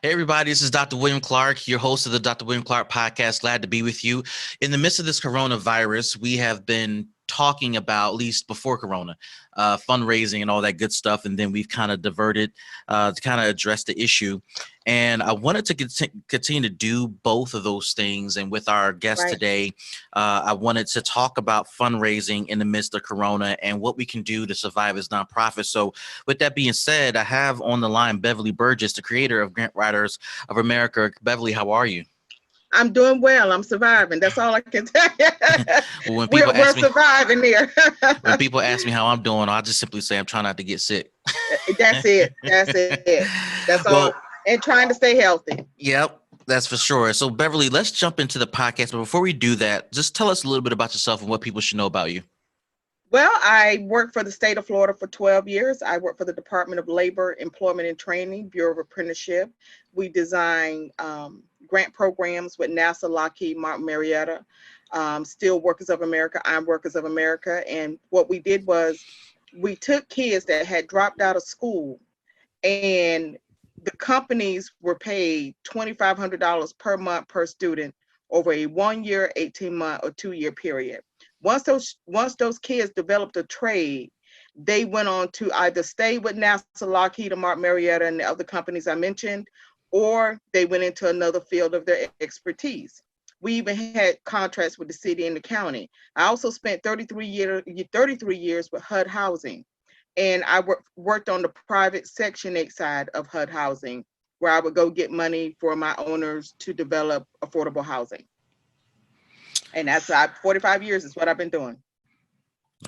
Hey, everybody, this is Dr. William Clark, your host of the Dr. William Clark podcast. Glad to be with you. In the midst of this coronavirus, we have been talking about, at least before Corona, fundraising and all that good stuff. And then we've kind of diverted to kind of address the issue. And I wanted to continue to do both of those things. And with our guest Right. today, I wanted to talk about fundraising in the midst of Corona and what we can do to survive as nonprofits. So with that being said, I have on the line Beverly Burgess, the creator of Grant Writers of America. Beverly, how are you? I'm doing well. I'm surviving. That's all I can tell you. Well, when people We're ask me surviving here. when people ask me how I'm doing, I'll just simply say I'm trying not to get sick. That's it. That's it. That's all. Well, And trying to stay healthy. yep, that's for sure. So Beverly, let's jump into the podcast. But before we do that, just tell us a little bit about yourself and what people should know about you. Well, I worked for the state of Florida for 12 years. I worked for the Department of Labor, Employment and Training, Bureau of Apprenticeship. We design grant programs with NASA, Lockheed Martin, Marietta, Steel Workers of America, Iron Workers of America. And what we did was we took kids that had dropped out of school, and the companies were paid $2,500 per month per student over a 1 year, 18-month, or 2 year period. Once those kids developed a trade, they went on to either stay with NASA, Lockheed, or Martin Marietta, and the other companies I mentioned, or they went into another field of their expertise. We even had contracts with the city and the county. I also spent 33 years with HUD Housing, and I worked on the private Section 8 side of HUD Housing, where I would go get money for my owners to develop affordable housing. And that's 45 years is what I've been doing.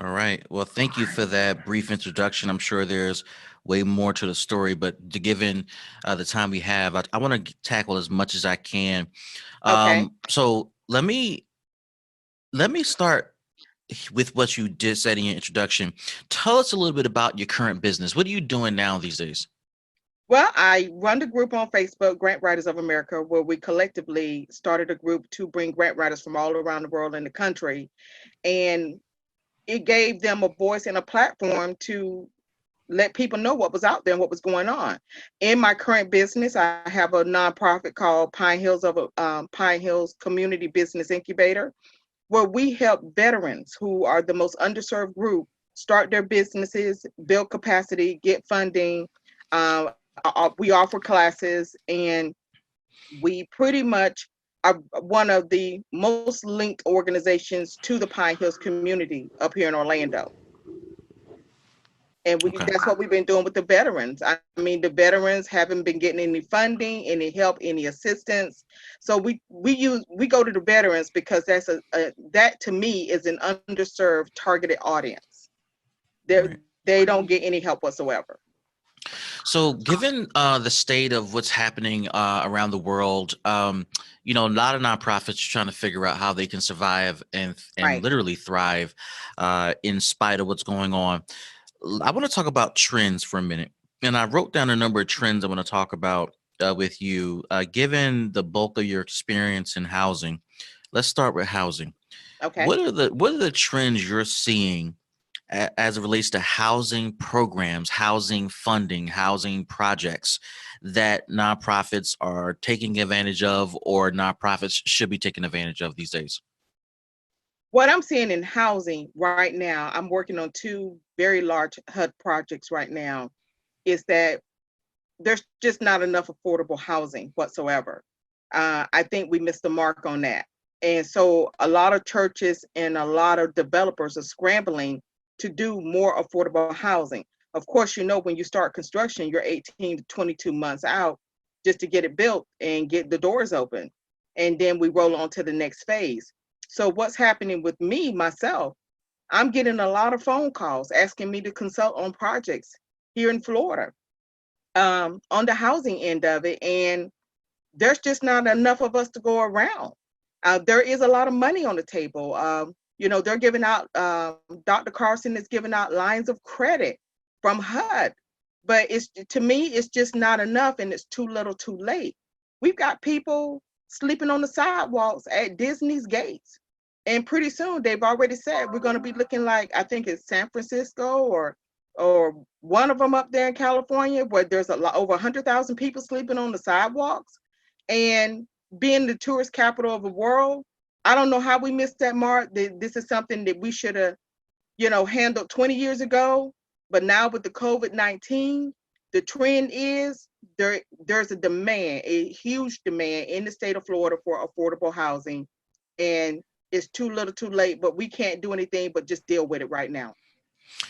All right. Well, thank you for that brief introduction. I'm sure there's way more to the story, but given the time we have, I want to tackle as much as I can. Okay. So let me start with what you did said in your introduction. Tell us a little bit about your current business. What are you doing now these days? Well, I run the group on Facebook, Grant Writers of America, where we collectively started a group to bring grant writers from all around the world and the country. And it gave them a voice and a platform to let people know what was out there and what was going on. In my current business, I have a nonprofit called Pine Hills Community Business Incubator, where we help veterans who are the most underserved group start their businesses, build capacity, get funding. We offer classes, and we pretty much are one of the most linked organizations to the Pine Hills community up here in Orlando. And Okay. that's what we've been doing with the veterans. I mean, the veterans haven't been getting any funding, any help, any assistance. So we go to the veterans because that to me is an underserved targeted audience. They Right. they don't get any help whatsoever. So, given the state of what's happening around the world, a lot of nonprofits are trying to figure out how they can survive and Right. literally thrive in spite of what's going on. I want to talk about trends for a minute, and I wrote down a number of trends I want to talk about with you. Given the bulk of your experience in housing, let's start with housing. Okay. What are the trends you're seeing as it relates to housing programs, housing funding, housing projects that nonprofits are taking advantage of or nonprofits should be taking advantage of these days? What I'm seeing in housing right now, I'm working on two very large HUD projects right now, is that there's just not enough affordable housing whatsoever. I think we missed the mark on that. And so a lot of churches and a lot of developers are scrambling to do more affordable housing. Of course, when you start construction, you're 18 to 22 months out just to get it built and get the doors open. And then we roll on to the next phase. So what's happening with me, myself, I'm getting a lot of phone calls asking me to consult on projects here in Florida, on the housing end of it. And there's just not enough of us to go around. There is a lot of money on the table. They're giving out, Dr. Carson is giving out lines of credit from HUD, but to me, it's just not enough, and it's too little too late. We've got people sleeping on the sidewalks at Disney's gates. And pretty soon they've already said we're going to be looking like, I think it's San Francisco or one of them up there in California, where there's over 100,000 people sleeping on the sidewalks, and being the tourist capital of the world. I don't know how we missed that mark. This is something that we should have, handled 20 years ago. But now with the COVID-19, the trend is there's a demand, a huge demand in the state of Florida for affordable housing. And it's too little too late, but we can't do anything but just deal with it right now.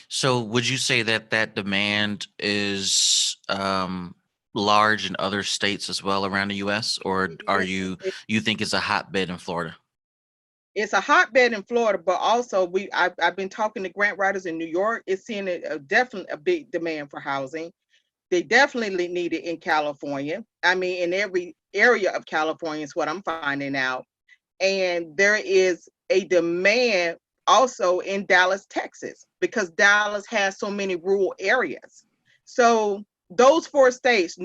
So would you say that that demand is large in other states as well around the U.S., or are you think it's a hotbed in Florida? It's a hotbed in Florida, but also I've been talking to grant writers in New York. It's seeing definitely a big demand for housing. They definitely need it in California. I mean, in every area of California is what I'm finding out. And there is a demand also in Dallas, Texas, because Dallas has so many rural areas. So those four states,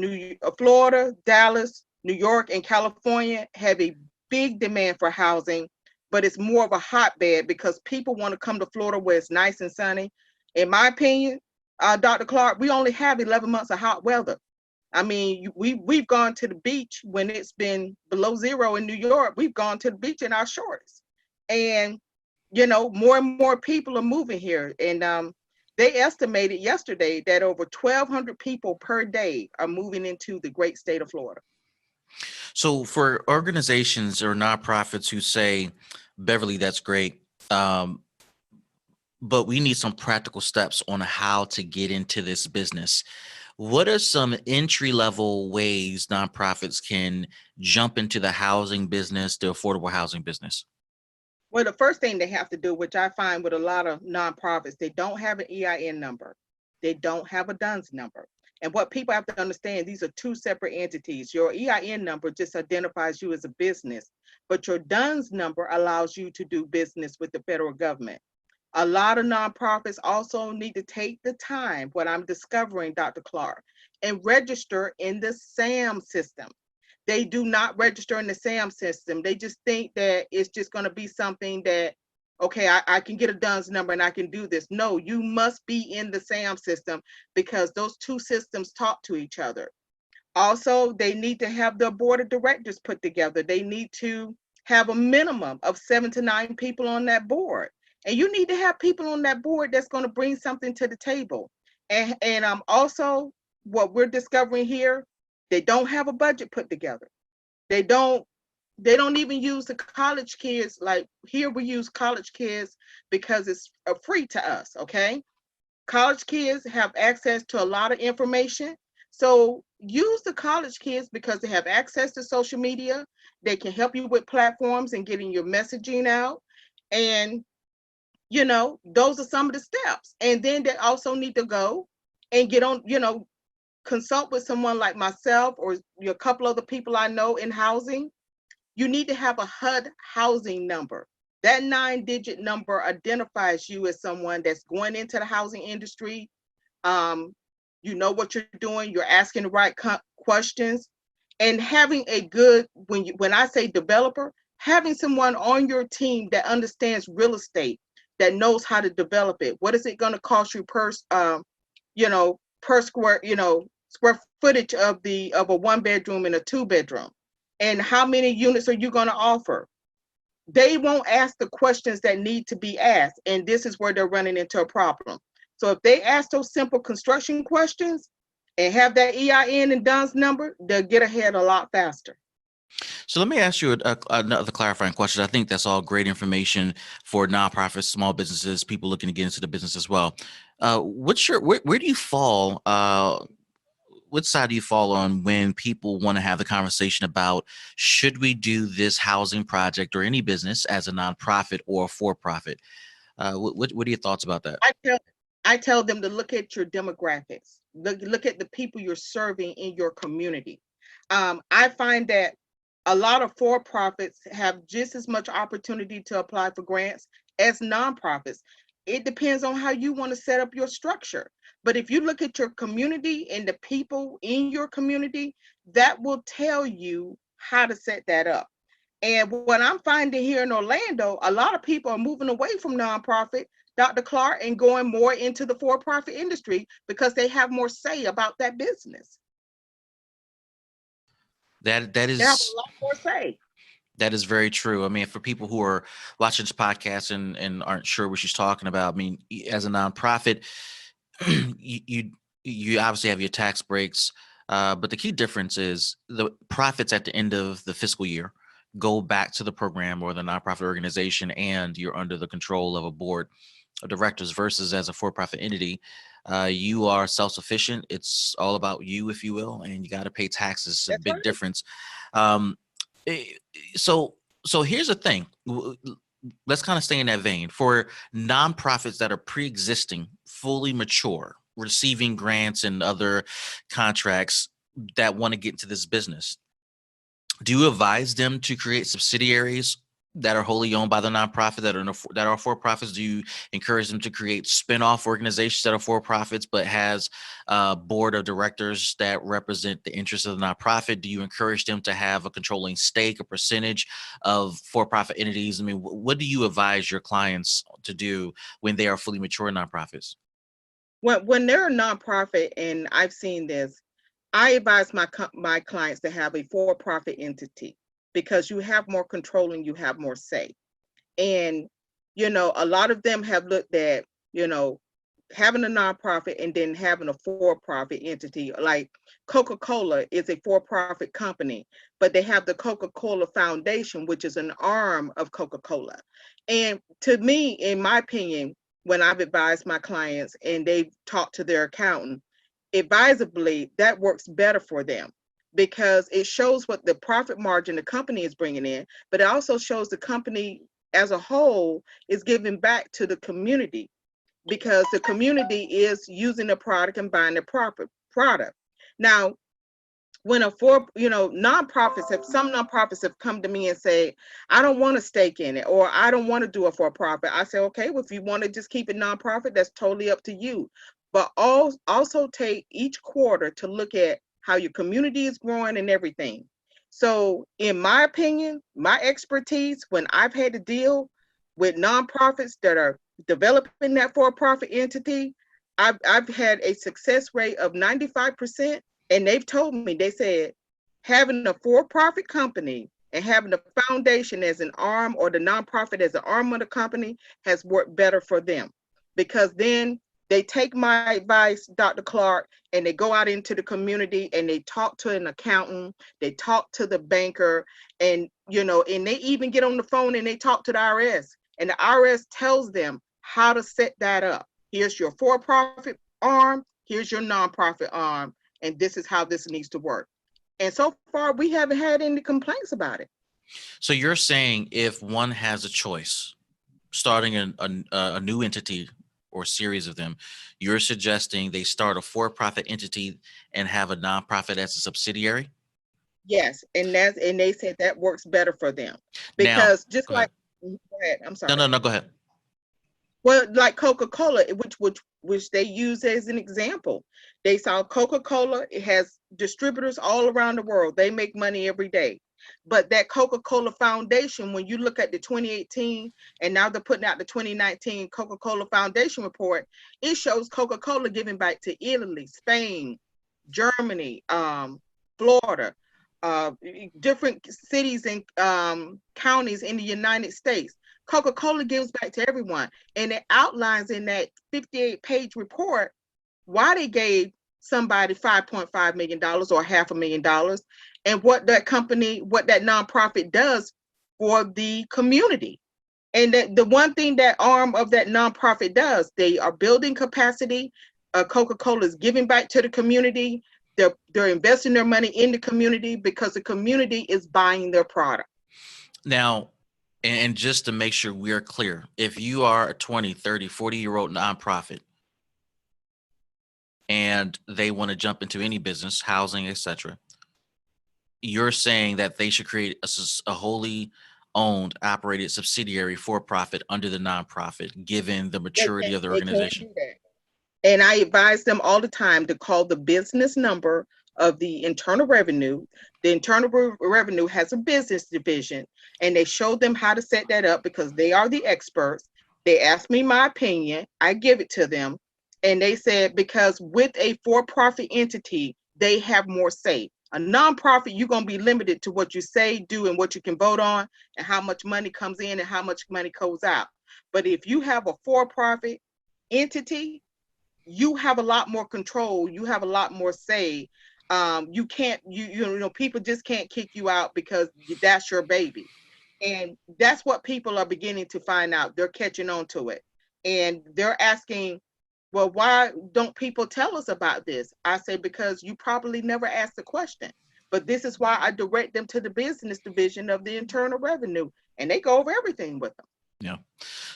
Florida, Dallas, New York, and California, have a big demand for housing, but it's more of a hotbed because people want to come to Florida where it's nice and sunny. In my opinion, Dr. Clark, we only have 11 months of hot weather. I mean, we've gone to the beach when it's been below zero in New York. We've gone to the beach in our shorts, and more and more people are moving here. And they estimated yesterday that over 1,200 people per day are moving into the great state of Florida. So for organizations or nonprofits who say, Beverly, that's great, but we need some practical steps on how to get into this business. What are some entry level ways nonprofits can jump into the housing business, the affordable housing business? Well, the first thing they have to do, which I find with a lot of nonprofits, they don't have an EIN number. They don't have a DUNS number. And what people have to understand, these are two separate entities. Your EIN number just identifies you as a business, but your DUNS number allows you to do business with the federal government. A lot of nonprofits also need to take the time, what I'm discovering, Dr. Clark, and register in the SAM system. They do not register in the SAM system. They just think that it's just going to be something that, okay, I can get a DUNS number and I can do this. No, you must be in the SAM system because those two systems talk to each other. Also, they need to have their board of directors put together. They need to have a minimum of 7 to 9 people on that board. And you need to have people on that board that's going to bring something to the table. And also, what we're discovering here, they don't have a budget put together. They don't even use the college kids. Like here we use college kids because it's free to us, okay? College kids have access to a lot of information. So use the college kids because they have access to social media. They can help you with platforms and getting your messaging out. And those are some of the steps. And then they also need to go and get on, consult with someone like myself or a couple other people I know in housing. You need to have a HUD housing number. That 9-digit number identifies you as someone that's going into the housing industry. You know what you're doing. You're asking the right questions, and having a good, when I say developer, having someone on your team that understands real estate, that knows how to develop it. What is it going to cost you per square footage of a 1-bedroom and a 2-bedroom, and how many units are you going to offer? They won't ask the questions that need to be asked, and this is where they're running into a problem. So if they ask those simple construction questions and have that EIN and DUNS number, they'll get ahead a lot faster. So let me ask you another clarifying question. I think that's all great information for nonprofits, small businesses, people looking to get into the business as well. Where do you fall? What side do you fall on when people want to have the conversation about should we do this housing project or any business as a nonprofit or for profit? What are your thoughts about that? I tell them to look at your demographics. Look at the people you're serving in your community. I find that a lot of for-profits have just as much opportunity to apply for grants as nonprofits. It depends on how you want to set up your structure. But if you look at your community and the people in your community, that will tell you how to set that up. And what I'm finding here in Orlando, a lot of people are moving away from nonprofit Dr. Clark, and going more into the for-profit industry because they have more say about that business. That They have is a lot more say. that is very true. I mean, for people who are watching this podcast and aren't sure what she's talking about, I mean, as a nonprofit, you you obviously have your tax breaks, but the key difference is the profits at the end of the fiscal year go back to the program or the nonprofit organization, and you're under the control of a board of directors. Versus as a for-profit entity, you are self-sufficient. It's all about you, if you will, and you got to pay taxes. It's a That's big right. difference. Um, eh, so so here's the thing. Let's kind of stay in that vein. For nonprofits that are pre-existing, fully mature, receiving grants and other contracts that want to get into this business, do you advise them to create subsidiaries that are wholly owned by the nonprofit that are for profits? Do you encourage them to create spin-off organizations that are for profits but has a board of directors that represent the interests of the nonprofit? Do you encourage them to have a controlling stake, a percentage of for-profit entities? I mean, what do you advise your clients to do when they are fully mature nonprofits? When they're a nonprofit, and I've seen this, I advise my clients to have a for-profit entity because you have more control and you have more say. And a lot of them have looked at having a nonprofit and then having a for-profit entity. Like Coca-Cola is a for-profit company, but they have the Coca-Cola Foundation, which is an arm of Coca-Cola. And to me, in my opinion, when I've advised my clients and they've talked to their accountant, advisably, that works better for them because it shows what the profit margin the company is bringing in, but it also shows the company as a whole is giving back to the community because the community is using the product and buying the proper product. Now, when some nonprofits have come to me and say, I don't want a stake in it, or I don't want to do it for a profit. I say, okay, well, if you want to just keep it nonprofit, that's totally up to you. But also take each quarter to look at how your community is growing and everything. So in my opinion, my expertise, when I've had to deal with nonprofits that are developing that for-profit entity, I've had a success rate of 95%. And they've told me, they said, having a for-profit company and having the foundation as an arm or the nonprofit as an arm of the company has worked better for them because then they take my advice, Dr. Clark, and they go out into the community and they talk to an accountant, they talk to the banker, and and they even get on the phone and they talk to the IRS. And the IRS tells them how to set that up. Here's your for-profit arm, here's your nonprofit arm, and this is how this needs to work. And so far, we haven't had any complaints about it. So you're saying if one has a choice, starting a new entity or series of them, you're suggesting they start a for-profit entity and have a nonprofit as a subsidiary? Yes, and they said that works better for them Now, because just go ahead. like, go ahead, I'm No, sorry. no, no, go ahead. Well, like Coca-Cola, which they use as an example. They saw Coca-Cola, it has distributors all around the world. They make money every day. But that Coca-Cola Foundation, when you look at the 2018 and now they're putting out the 2019 Coca-Cola Foundation report, it shows Coca-Cola giving back to Italy, Spain, Germany, Florida, uh, different cities and counties in the United States. Coca-Cola gives back to everyone. And it outlines in that 58-page report why they gave somebody $5.5 million or $500,000 and what that nonprofit does for the community. And the one thing that arm of that nonprofit does, they are building capacity. Coca-Cola is giving back to the community. They're investing their money in the community because the community is buying their product. Now, and just to make sure we're clear, if you are a 20, 30, 40-year-old nonprofit and they want to jump into any business, housing, etc., you're saying that they should create a wholly owned, operated subsidiary for profit under the nonprofit, given the maturity of the They can't organization. do that. And I advise them all the time to call the business number of the Internal Revenue. The Internal Revenue has a business division, and they show them how to set that up because they are the experts. They asked me my opinion. I give it to them. And they said, because with a for-profit entity, they have more say. A nonprofit, you're going to be limited to what you say, do, and what you can vote on, and how much money comes in and how much money goes out. But if you have a for-profit entity, you have a lot more control. You have a lot more say. You can't, you know, people just can't kick you out because that's your baby. And that's what people are beginning to find out. They're catching on to it. And they're asking, well, why don't people tell us about this? I say, because you probably never asked the question. But this is why I direct them to the business division of the Internal Revenue, and they go over everything with them. Yeah.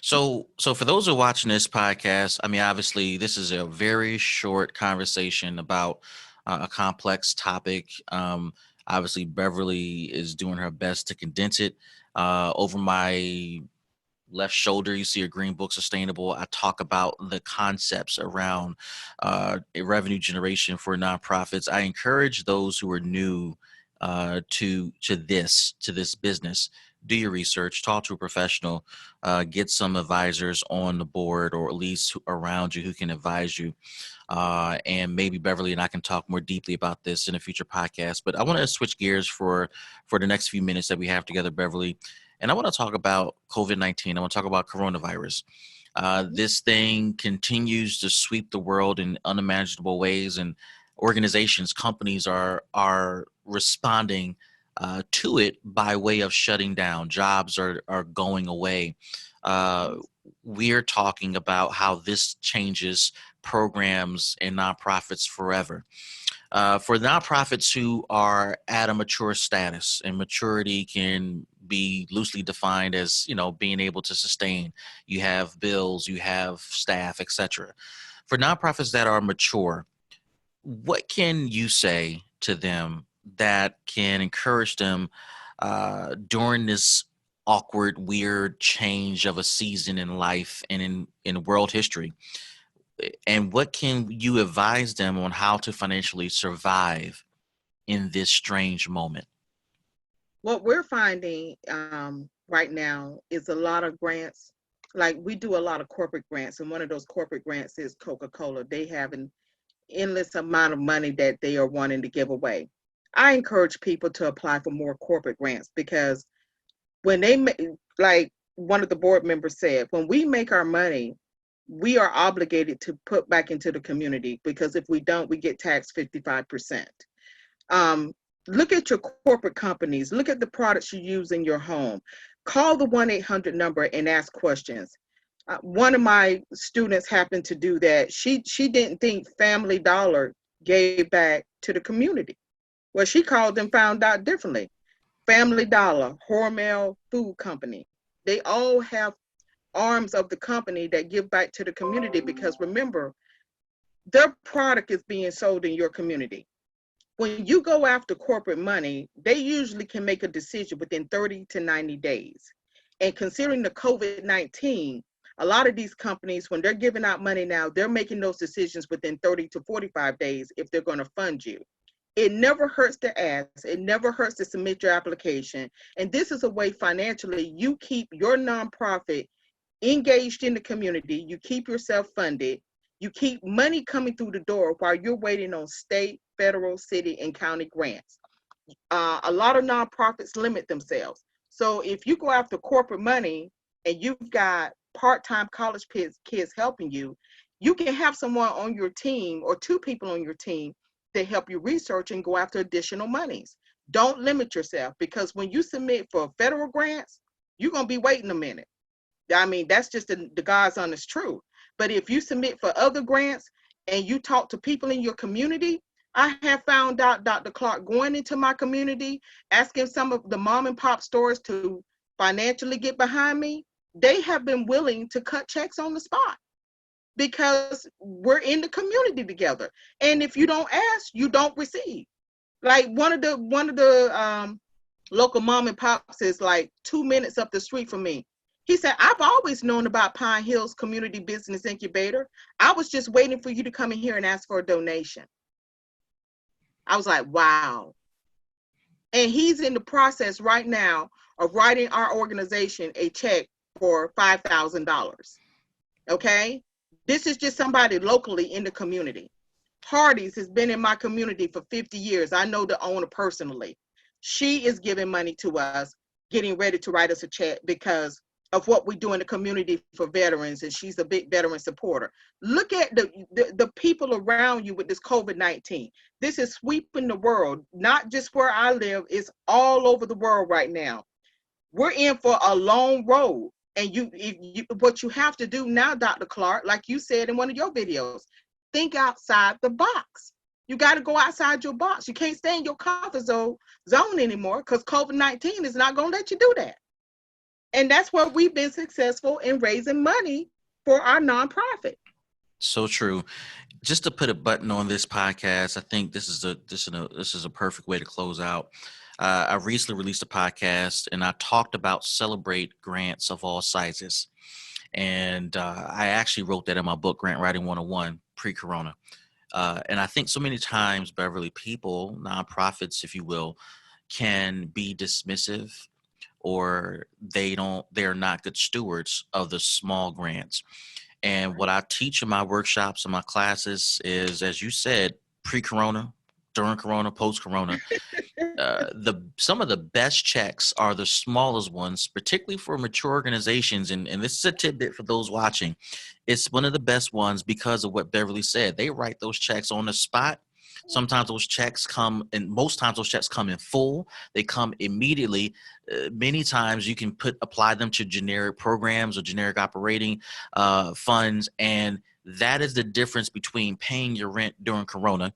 So for those who are watching this podcast, I mean, obviously, this is a very short conversation about a complex topic. Obviously, Beverly is doing her best to condense it. Over my left shoulder, you see a green book, sustainable. I talk about the concepts around a revenue generation for nonprofits. I encourage those who are new to this business. Do your research, talk to a professional, get some advisors on the board or at least around you who can advise you. And maybe Beverly and I can talk more deeply about this in a future podcast. But I want to switch gears for the next few minutes that we have together, Beverly. And I want to talk about COVID-19. I want to talk about coronavirus. This thing continues to sweep the world in unimaginable ways, and organizations, companies are responding to it by way of shutting down. Jobs are going away. Uh, we're talking about how this changes programs and nonprofits forever. For nonprofits who are at a mature status, and maturity can be loosely defined as, you know, being able to sustain. You have bills, you have staff, etc. For nonprofits that are mature, what can you say to them that can encourage them during this awkward, weird change of a season in life and in world history? And what can you advise them on how to financially survive in this strange moment? What we're finding right now is a lot of grants. Like, we do a lot of corporate grants, and one of those corporate grants is Coca-Cola. They have an endless amount of money that they are wanting to give away. I encourage people to apply for more corporate grants, because when like one of the board members said, when we make our money, we are obligated to put back into the community, because if we don't, we get taxed 55%. Um, Look at your corporate companies. Look at the products you use in your home. Call the 1-800 number and ask questions. One of my students happened to do that. She didn't think Family Dollar gave back to the community. Well, she called and found out differently. Family Dollar, Hormel Food Company, they all have arms of the company that give back to the community, because remember, their product is being sold in your community. When you go after corporate money, they usually can make a decision within 30 to 90 days. And considering the COVID-19, a lot of these companies, when they're giving out money now, they're making those decisions within 30 to 45 days if they're going to fund you. It never hurts to ask. It never hurts to submit your application. And this is a way financially you keep your nonprofit engaged in the community. You keep yourself funded. You keep money coming through the door while you're waiting on state, federal, city, and county grants. A lot of nonprofits limit themselves. So if you go after corporate money and you've got part-time college kids helping you, you can have someone on your team or two people on your team that help you research and go after additional monies. Don't limit yourself, because when you submit for federal grants, you're going to be waiting a minute. I mean, that's just the God's honest truth. But if you submit for other grants and you talk to people in your community, I have found out, Dr. Clark, going into my community, asking some of the mom and pop stores to financially get behind me, they have been willing to cut checks on the spot, because we're in the community together. And if you don't ask, you don't receive. Like one of the local mom and pops is like 2 minutes up the street from me. He said, I've always known about Pine Hills Community Business Incubator. I was just waiting for you to come in here and ask for a donation. I was like, wow. And he's in the process right now of writing our organization a check for $5,000. Okay? This is just somebody locally in the community. Hardee's has been in my community for 50 years. I know the owner personally. She is giving money to us, getting ready to write us a check because of what we do in the community for veterans, and she's a big veteran supporter. Look at the people around you with this COVID-19. This is sweeping the world, not just where I live, it's all over the world right now. We're in for a long road. And what you have to do now, Dr. Clark, like you said in one of your videos, think outside the box. You got to go outside your box. You can't stay in your comfort zone anymore because COVID-19 is not going to let you do that. And that's where we've been successful in raising money for our nonprofit. So true. Just to put a button on this podcast, I think this is a perfect way to close out. I recently released a podcast and I talked about celebrate grants of all sizes. And I actually wrote that in my book, Grant Writing 101, pre-corona. And I think so many times, Beverly, people, nonprofits, if you will, can be dismissive or they're not good stewards of the small grants. And what I teach in my workshops and my classes is, as you said, pre-corona, during corona, post-corona, some of the best checks are the smallest ones, particularly for mature organizations. And this is a tidbit for those watching. It's one of the best ones because of what Beverly said. They write those checks on the spot. Sometimes those checks come, and most times those checks come in full. They come immediately. Many times you can apply them to generic programs or generic operating funds. And that is the difference between paying your rent during corona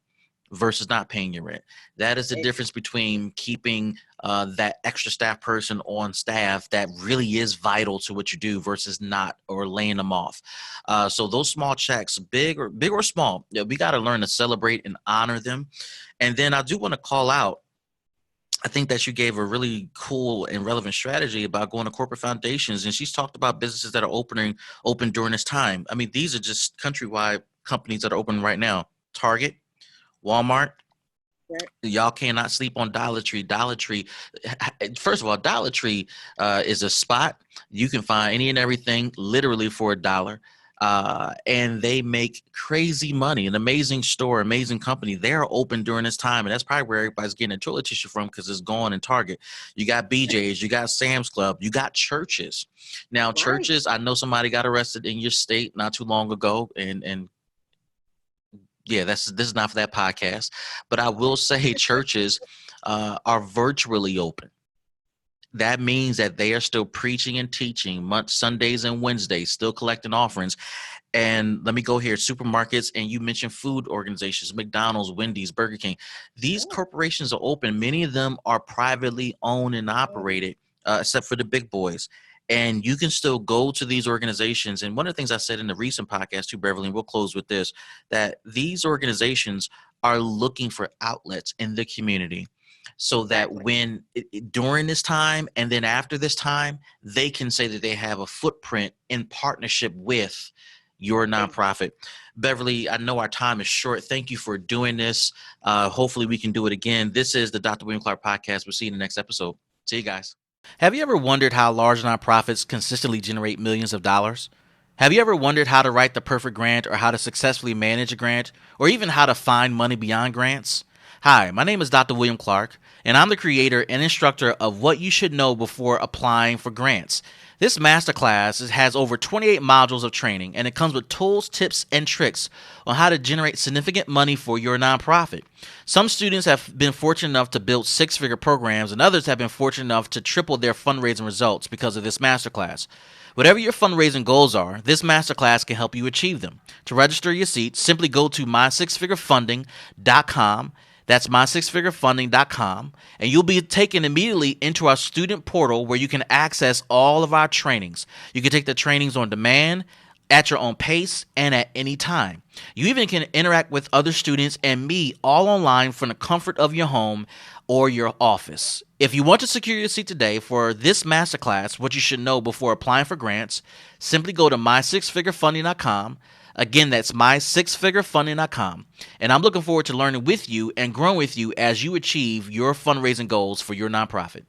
versus not paying your rent. That is the difference between keeping that extra staff person on staff that really is vital to what you do versus not, or laying them off. So those small checks, big or small, we got to learn to celebrate and honor them. And then I do want to call out, I think that you gave a really cool and relevant strategy about going to corporate foundations. And she's talked about businesses that are open during this time. I mean, these are just countrywide companies that are open right now. Target, Walmart. Right. Y'all cannot sleep on Dollar Tree. Dollar Tree, first of all, Dollar Tree is a spot. You can find any and everything literally for $1. And they make crazy money. An amazing store, amazing company. They're open during this time. And that's probably where everybody's getting their toilet tissue from, because it's gone in Target. You got BJ's, you got Sam's Club, you got churches. Now, right. Churches, I know somebody got arrested in your state not too long ago, and yeah, this is not for that podcast, but I will say churches are virtually open. That means that they are still preaching and teaching Sundays and Wednesdays, still collecting offerings. And let me go here, supermarkets, and you mentioned food organizations, McDonald's, Wendy's, Burger King. These corporations are open. Many of them are privately owned and operated, except for the big boys. And you can still go to these organizations. And one of the things I said in the recent podcast too, Beverly, and we'll close with this, that these organizations are looking for outlets in the community so that when during this time and then after this time, they can say that they have a footprint in partnership with your nonprofit. Beverly, I know our time is short. Thank you for doing this. Hopefully we can do it again. This is the Dr. William Clark Podcast. We'll see you in the next episode. See you guys. Have you ever wondered how large nonprofits consistently generate millions of dollars? Have you ever wondered how to write the perfect grant, or how to successfully manage a grant, or even how to find money beyond grants? Hi, my name is Dr. William Clark, and I'm the creator and instructor of What You Should Know Before Applying for Grants. This masterclass has over 28 modules of training, and it comes with tools, tips, and tricks on how to generate significant money for your nonprofit. Some students have been fortunate enough to build six-figure programs, and others have been fortunate enough to triple their fundraising results because of this masterclass. Whatever your fundraising goals are, this masterclass can help you achieve them. To register your seat, simply go to mysixfigurefunding.com. That's mysixfigurefunding.com, and you'll be taken immediately into our student portal where you can access all of our trainings. You can take the trainings on demand, at your own pace, and at any time. You even can interact with other students and me all online from the comfort of your home or your office. If you want to secure your seat today for this masterclass, what you should know before applying for grants, simply go to mysixfigurefunding.com. Again, that's mysixfigurefunding.com. And I'm looking forward to learning with you and growing with you as you achieve your fundraising goals for your nonprofit.